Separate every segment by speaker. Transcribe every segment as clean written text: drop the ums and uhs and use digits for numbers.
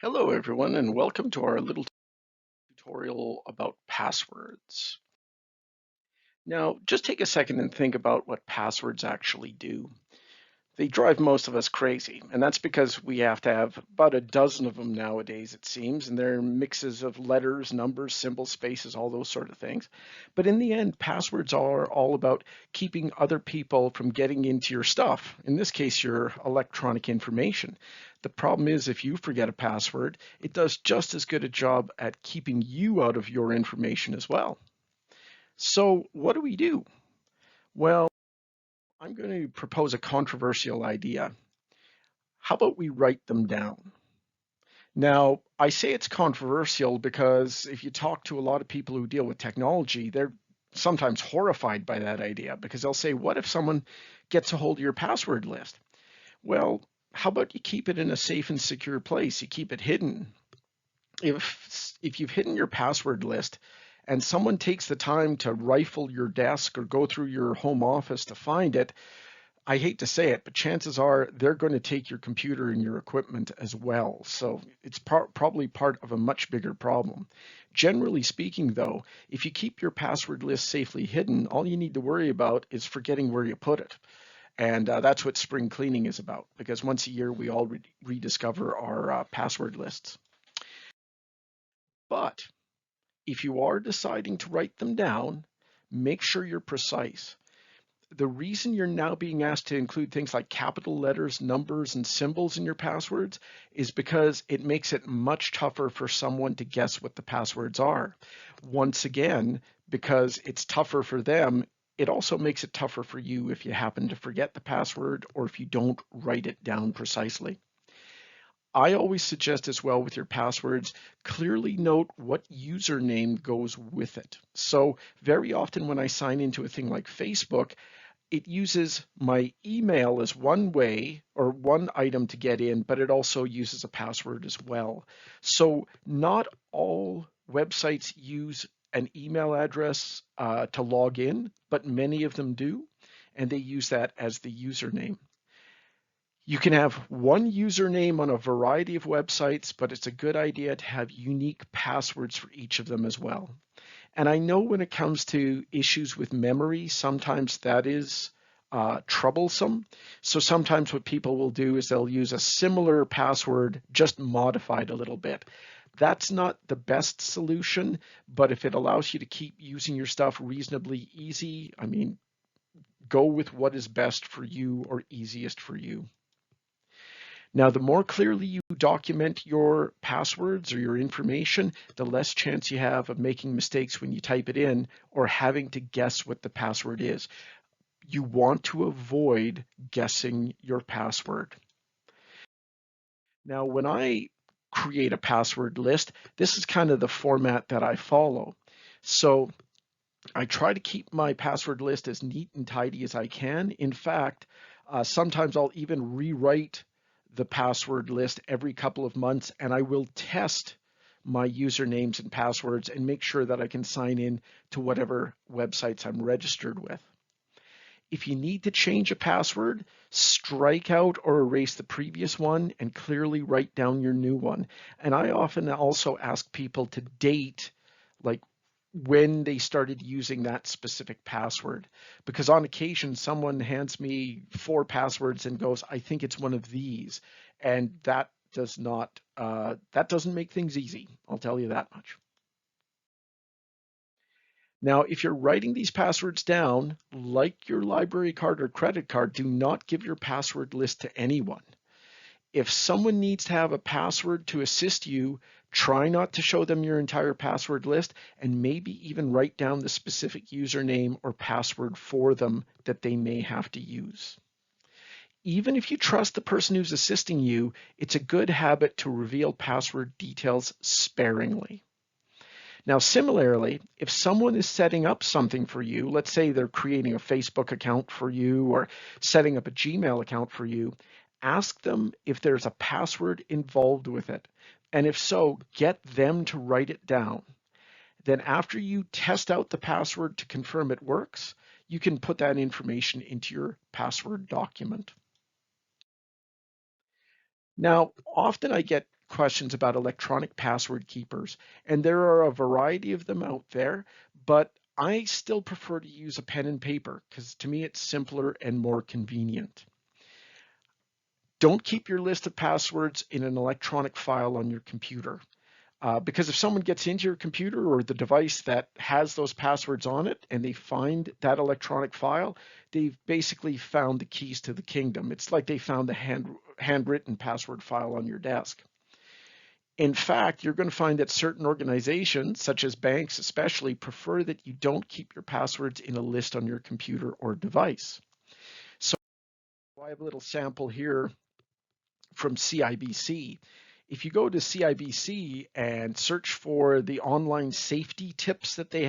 Speaker 1: Hello everyone and welcome to our little tutorial about passwords. Now, just take a second and think about what passwords actually do. They drive most of us crazy, and that's because we have to have about a dozen of them nowadays, it seems, and they're mixes of letters, numbers, symbols, spaces, all those sort of things. But in the end, passwords are all about keeping other people from getting into your stuff, in this case, your electronic information. The problem is if you forget a password, it does just as good a job at keeping you out of your information as well. So what do we do? Well, I'm going to propose a controversial idea. How about we write them down? Now, I say it's controversial because if you talk to a lot of people who deal with technology, they're sometimes horrified by that idea because they'll say, what if someone gets a hold of your password list? Well, how about you keep it in a safe and secure place? You keep it hidden. If you've hidden your password list and someone takes the time to rifle your desk or go through your home office to find it, I hate to say it, but chances are they're going to take your computer and your equipment as well. So it's probably part of a much bigger problem. Generally speaking, though, if you keep your password list safely hidden, all you need to worry about is forgetting where you put it. And that's what spring cleaning is about, because once a year we all rediscover our password lists. But if you are deciding to write them down, make sure you're precise. The reason you're now being asked to include things like capital letters, numbers, and symbols in your passwords is because it makes it much tougher for someone to guess what the passwords are. Once again, because it's tougher for them, it also makes it tougher for you if you happen to forget the password or if you don't write it down precisely. I always suggest as well with your passwords, clearly note what username goes with it. So very often when I sign into a thing like Facebook, it uses my email as one way or one item to get in, but it also uses a password as well. So not all websites use an email address to log in, but many of them do, and they use that as the username. You can have one username on a variety of websites, but it's a good idea to have unique passwords for each of them as well. And I know when it comes to issues with memory, sometimes that is troublesome. So sometimes what people will do is they'll use a similar password, just modified a little bit. That's not the best solution, but if it allows you to keep using your stuff reasonably easy, I mean, go with what is best for you or easiest for you. Now, the more clearly you document your passwords or your information, the less chance you have of making mistakes when you type it in or having to guess what the password is. You want to avoid guessing your password. Now, when I create a password list, this is kind of the format that I follow. So I try to keep my password list as neat and tidy as I can. In fact, sometimes I'll even rewrite the password list every couple of months, and I will test my usernames and passwords and make sure that I can sign in to whatever websites I'm registered with. If you need to change a password, strike out or erase the previous one and clearly write down your new one. And I often also ask people to date, like when they started using that specific password. Because on occasion, someone hands me 4 passwords and goes, I think it's one of these. And that doesn't make things easy. I'll tell you that much. Now, if you're writing these passwords down, like your library card or credit card, do not give your password list to anyone. If someone needs to have a password to assist you, try not to show them your entire password list and maybe even write down the specific username or password for them that they may have to use. Even if you trust the person who's assisting you, it's a good habit to reveal password details sparingly. Now, similarly, if someone is setting up something for you, let's say they're creating a Facebook account for you or setting up a Gmail account for you, ask them if there's a password involved with it. And if so, get them to write it down. Then after you test out the password to confirm it works, you can put that information into your password document. Now, often I get questions about electronic password keepers, and there are a variety of them out there, but I still prefer to use a pen and paper because to me it's simpler and more convenient. Don't keep your list of passwords in an electronic file on your computer. Because if someone gets into your computer or the device that has those passwords on it and they find that electronic file, they've basically found the keys to the kingdom. It's like they found the handwritten password file on your desk. In fact, you're going to find that certain organizations, such as banks especially, prefer that you don't keep your passwords in a list on your computer or device. So I have a little sample here from CIBC. If you go to CIBC and search for the online safety tips that they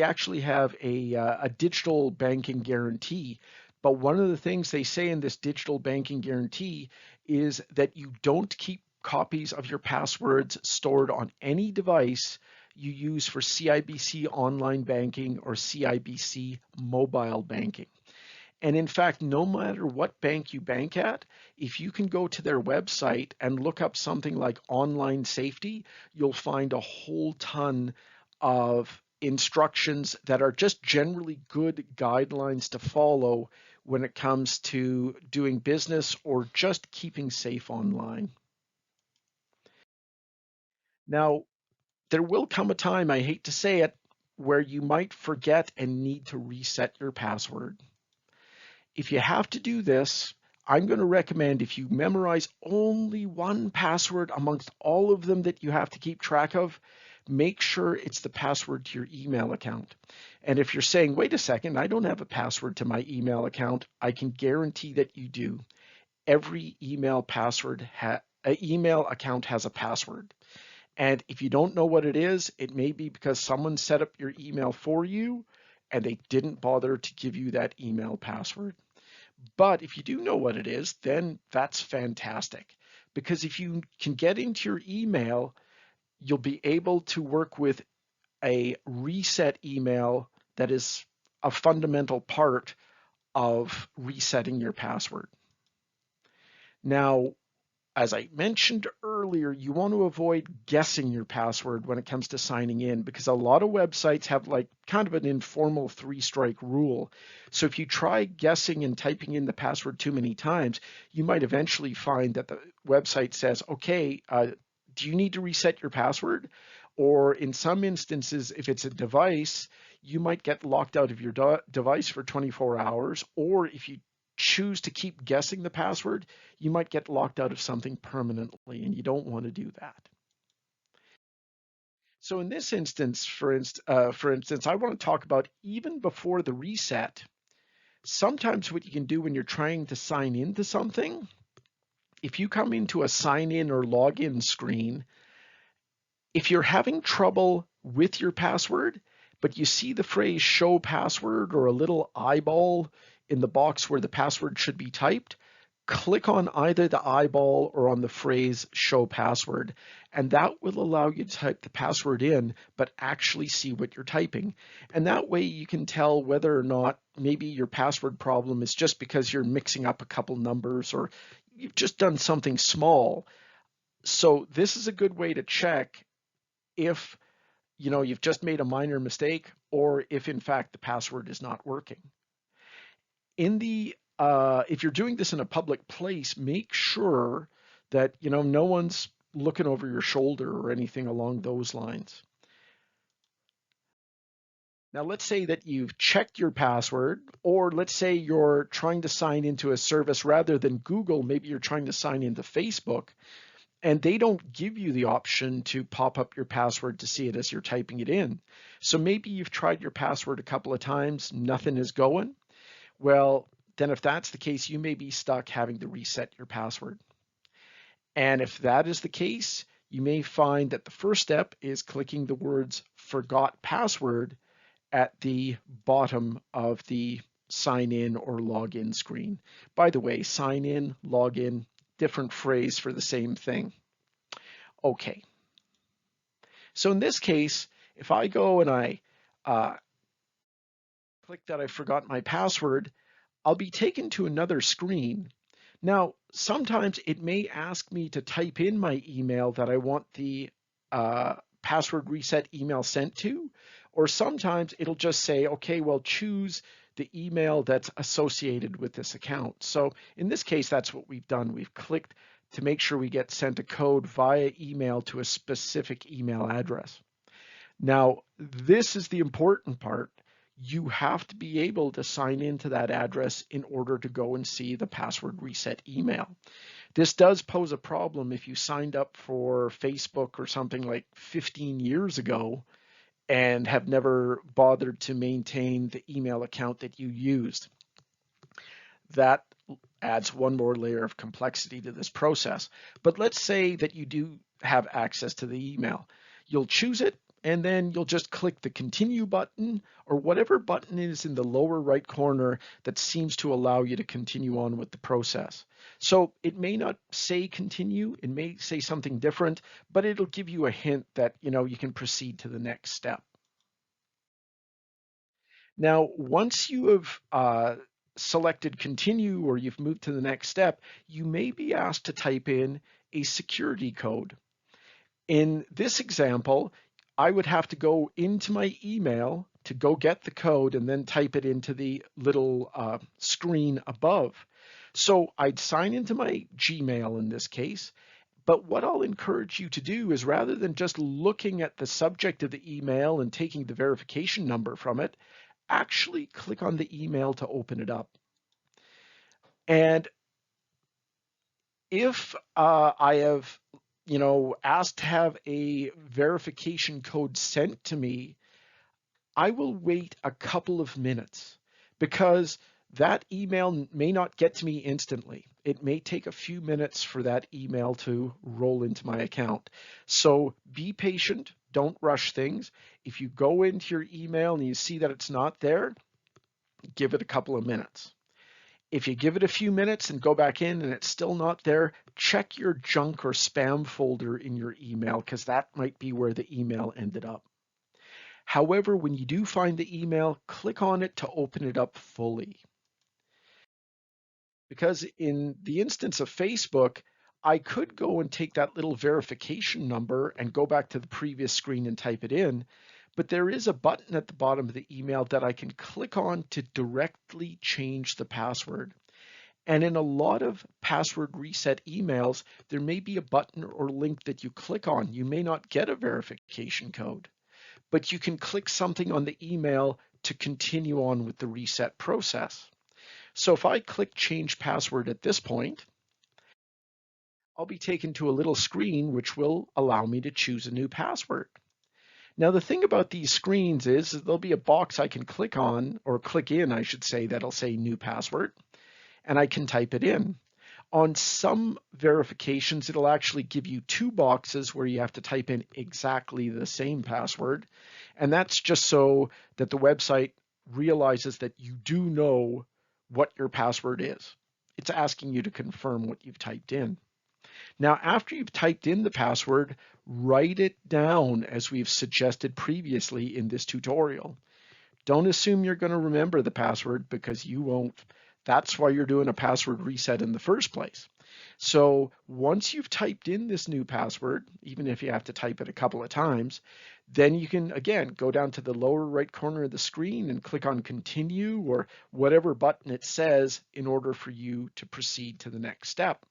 Speaker 1: actually have a digital banking guarantee. But one of the things they say in this digital banking guarantee is that you don't keep copies of your passwords stored on any device you use for CIBC online banking or CIBC mobile banking. And in fact, no matter what bank you bank at, if you can go to their website and look up something like online safety, you'll find a whole ton of instructions that are just generally good guidelines to follow when it comes to doing business or just keeping safe online. Now, there will come a time, I hate to say it, where you might forget and need to reset your password. If you have to do this, I'm going to recommend if you memorize only one password amongst all of them that you have to keep track of, make sure it's the password to your email account. And if you're saying, wait a second, I don't have a password to my email account, I can guarantee that you do. Every email account has a password. And if you don't know what it is, it may be because someone set up your email for you and they didn't bother to give you that email password. But if you do know what it is, then that's fantastic. Because if you can get into your email, you'll be able to work with a reset email that is a fundamental part of resetting your password. Now, as I mentioned earlier, you want to avoid guessing your password when it comes to signing in because a lot of websites have like kind of an informal 3-strike rule. So if you try guessing and typing in the password too many times, you might eventually find that the website says, okay, do you need to reset your password? Or in some instances, if it's a device, you might get locked out of your device for 24 hours. Or if you choose to keep guessing the password, you might get locked out of something permanently, and you don't want to do that. So in this instance, for instance, I want to talk about even before the reset, sometimes what you can do when you're trying to sign into something, if you come into a sign in or login screen, if you're having trouble with your password, but you see the phrase show password or a little eyeball in the box where the password should be typed, click on either the eyeball or on the phrase show password, and that will allow you to type the password in, but actually see what you're typing. And that way you can tell whether or not maybe your password problem is just because you're mixing up a couple numbers or you've just done something small. So this is a good way to check if you've just made a minor mistake or if in fact the password is not working. If you're doing this in a public place, make sure that no one's looking over your shoulder or anything along those lines. Now let's say that you've checked your password, or let's say you're trying to sign into a service rather than Google, maybe you're trying to sign into Facebook, and they don't give you the option to pop up your password to see it as you're typing it in. So maybe you've tried your password a couple of times, nothing is going. Well, then if that's the case, you may be stuck having to reset your password. And if that is the case, you may find that the first step is clicking the words forgot password at the bottom of the sign in or login screen. By the way, sign in, login, different phrase for the same thing. Okay. So in this case, if I go and I click that I forgot my password, I'll be taken to another screen. Now, sometimes it may ask me to type in my email that I want the password reset email sent to, or sometimes it'll just say, okay, well, choose the email that's associated with this account. So in this case, that's what we've done. We've clicked to make sure we get sent a code via email to a specific email address. Now, this is the important part. You have to be able to sign into that address in order to go and see the password reset email. This does pose a problem if you signed up for Facebook or something like 15 years ago and have never bothered to maintain the email account that you used. That adds one more layer of complexity to this process. But let's say that you do have access to the email. You'll choose it, and then you'll just click the continue button or whatever button is in the lower right corner that seems to allow you to continue on with the process. So it may not say continue, it may say something different, but it'll give you a hint that you can proceed to the next step. Now, once you have selected continue or you've moved to the next step, you may be asked to type in a security code. In this example, I would have to go into my email to go get the code and then type it into the little screen above. So I'd sign into my Gmail in this case, but what I'll encourage you to do is rather than just looking at the subject of the email and taking the verification number from it, actually click on the email to open it up. And if I have asked to have a verification code sent to me, I will wait a couple of minutes because that email may not get to me instantly. It may take a few minutes for that email to roll into my account. So be patient, don't rush things. If you go into your email and you see that it's not there, give it a couple of minutes. If you give it a few minutes and go back in and it's still not there, check your junk or spam folder in your email because that might be where the email ended up. However, when you do find the email, click on it to open it up fully. Because in the instance of Facebook, I could go and take that little verification number and go back to the previous screen and type it in, but there is a button at the bottom of the email that I can click on to directly change the password. And in a lot of password reset emails, there may be a button or link that you click on. You may not get a verification code, but you can click something on the email to continue on with the reset process. So if I click change password at this point, I'll be taken to a little screen which will allow me to choose a new password. Now the thing about these screens is there'll be a box I can click on, or click in I should say, that'll say new password, and I can type it in. On some verifications, it'll actually give you two boxes where you have to type in exactly the same password. And that's just so that the website realizes that you do know what your password is. It's asking you to confirm what you've typed in. Now, after you've typed in the password, write it down as we've suggested previously in this tutorial. Don't assume you're going to remember the password because you won't. That's why you're doing a password reset in the first place. So once you've typed in this new password, even if you have to type it a couple of times, then you can, again, go down to the lower right corner of the screen and click on continue or whatever button it says in order for you to proceed to the next step.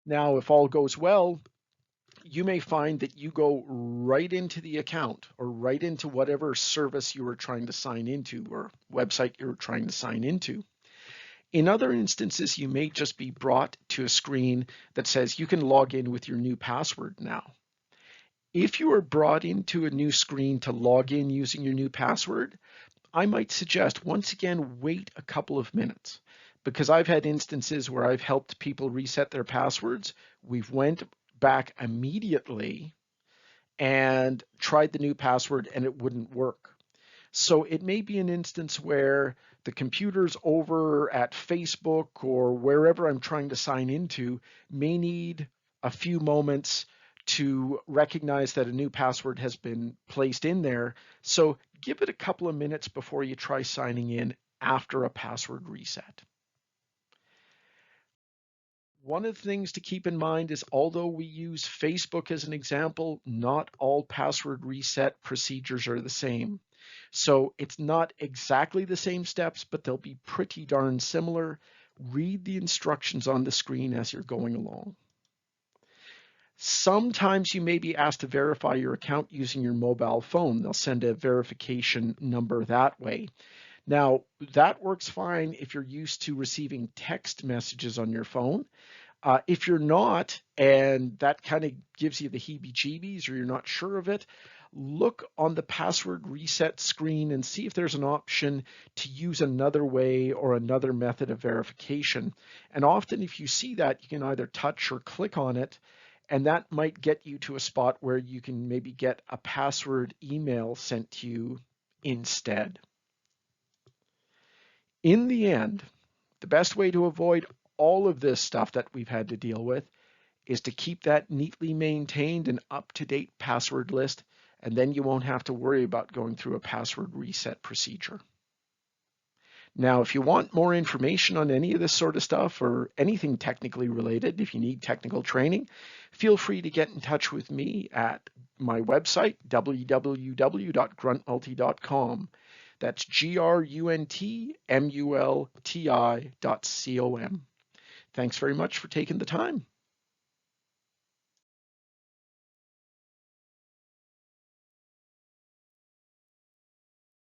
Speaker 1: Now, if all goes well, you may find that you go right into the account or right into whatever service you were trying to sign into or website you're trying to sign into. In other instances, you may just be brought to a screen that says you can log in with your new password now. If you are brought into a new screen to log in using your new password, I might suggest once again, wait a couple of minutes because I've had instances where I've helped people reset their passwords. We've went back immediately and tried the new password and it wouldn't work. So it may be an instance where the computer's over at Facebook or wherever I'm trying to sign into may need a few moments to recognize that a new password has been placed in there. So give it a couple of minutes before you try signing in after a password reset. One of the things to keep in mind is although we use Facebook as an example, not all password reset procedures are the same. So it's not exactly the same steps, but they'll be pretty darn similar. Read the instructions on the screen as you're going along. Sometimes you may be asked to verify your account using your mobile phone. They'll send a verification number that way. Now, that works fine if you're used to receiving text messages on your phone. If you're not, and that kind of gives you the heebie-jeebies or you're not sure of it, look on the password reset screen and see if there's an option to use another way or another method of verification. And often if you see that, you can either touch or click on it, and that might get you to a spot where you can maybe get a password email sent to you instead. In the end, the best way to avoid all of this stuff that we've had to deal with is to keep that neatly maintained and up-to-date password list, and then you won't have to worry about going through a password reset procedure. Now, if you want more information on any of this sort of stuff or anything technically related, if you need technical training, feel free to get in touch with me at my website, www.gruntmulti.com. That's gruntmulti.com. Thanks very much for taking the time.